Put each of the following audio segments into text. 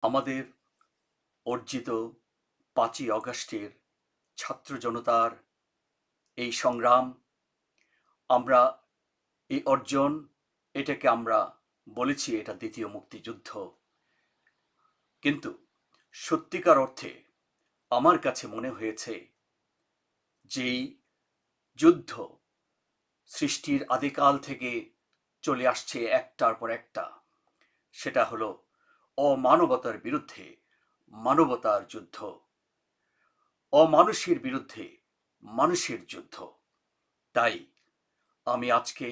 আমাদের অর্জিত ৫ই অগাস্টের ছাত্র জনতার এই সংগ্রাম, আমরা এই অর্জন, এটাকে আমরা বলেছি এটা দ্বিতীয় মুক্তিযুদ্ধ। কিন্তু সত্যিকার অর্থে আমার কাছে মনে হয়েছে যেই যুদ্ধ সৃষ্টির আদিকাল থেকে চলে আসছে একটার পর একটা, সেটা হলো অমানবতার বিরুদ্ধে মানবতার যুদ্ধ, অমানুষের বিরুদ্ধে মানুষের যুদ্ধ। তাই আমি আজকে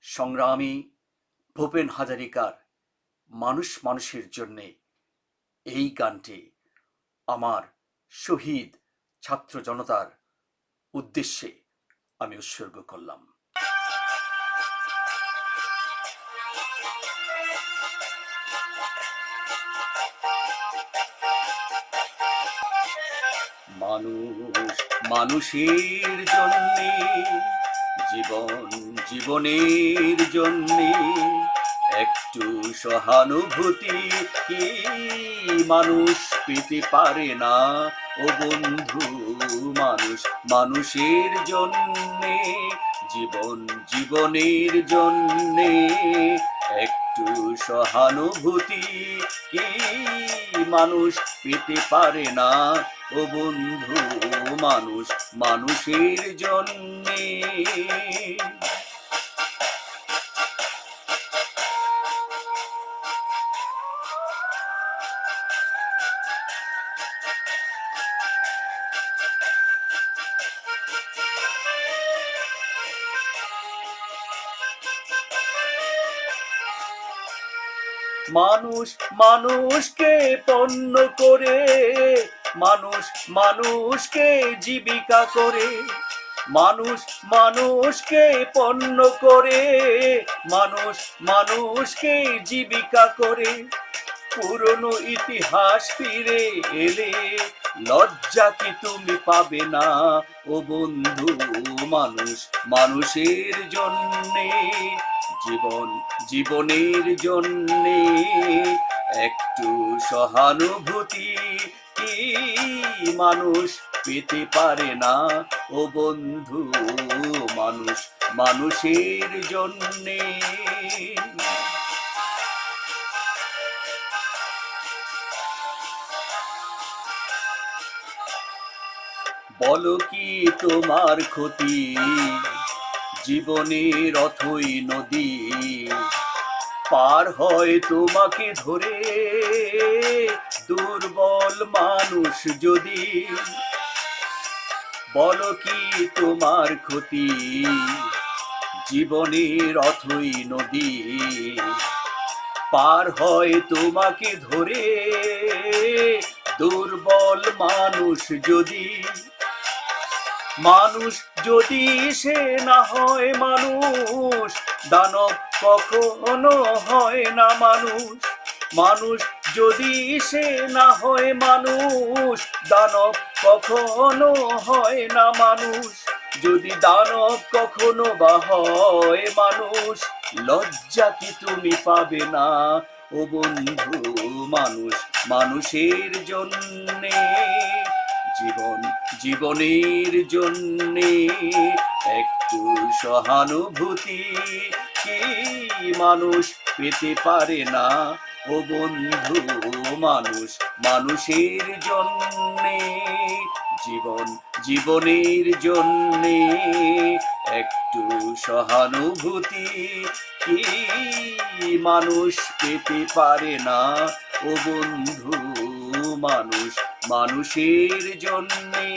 সংগ্রামী ভূপেন হাজারিকার মানুষ মানুষের জন্যে এই গানটি আমার শহীদ ছাত্র জনতার উদ্দেশ্যে আমি উৎসর্গ করলাম। মানুষ মানুষের জন্যে, জীবন জীবনের জন্যে একটু সহানুভূতি কি মানুষ পেতে পারে না? ও বন্ধু, মানুষ মানুষের জন্যে, জীবন জীবনের জন্যে একটু সহানুভূতি কি মানুষ পেতে পারে না? ও বন্ধু, মানুষ মানুষের জন্যে। মানুষ মানুষকে পণ্য করে, মানুষ মানুষকে জীবিকা করে, মানুষ মানুষকে পণ্য করে, মানুষ মানুষকে জীবিকা করে। পুরনো ইতিহাস ফিরে এলে লজ্জা কি তুমি পাবে না? ও বন্ধু, মানুষ মানুষের জন্যে, জীবন জীবনের জন্যে একটু সহানুভূতি কি মানুষ পেতে পারে না? ও বন্ধু, মানুষ মানুষের জন্যে। বলো কি তোমার ক্ষতি, জীবনের অথই নদী পার হয় তোমাকে ধরে দুর্বল মানুষ যদি। বলো কি তোমার ক্ষতি, জীবনের অথই নদী পার হয় তোমাকে ধরে দুর্বল মানুষ যদি। মানুষ যদি সে না হয় মানুষ, দানব কখনো হয় না মানুষ। মানুষ যদি সে না হয় মানুষ, দানব কখনো হয় না মানুষ। যদি দানব কখনো বা হয় মানুষ, লজ্জা কি তুমি পাবে না? ও বন্ধু, মানুষ মানুষের জন্যে, জীবন জীবনের জন্যে একটু সহানুভূতি কি মানুষ পেতে পারে না? ও বন্ধু, মানুষ মানুষের জন্যে, জীবন জীবনের জন্যে একটু সহানুভূতি কি মানুষ পেতে পারে না? ও বন্ধু, মানুষ মানুষের জন্যে।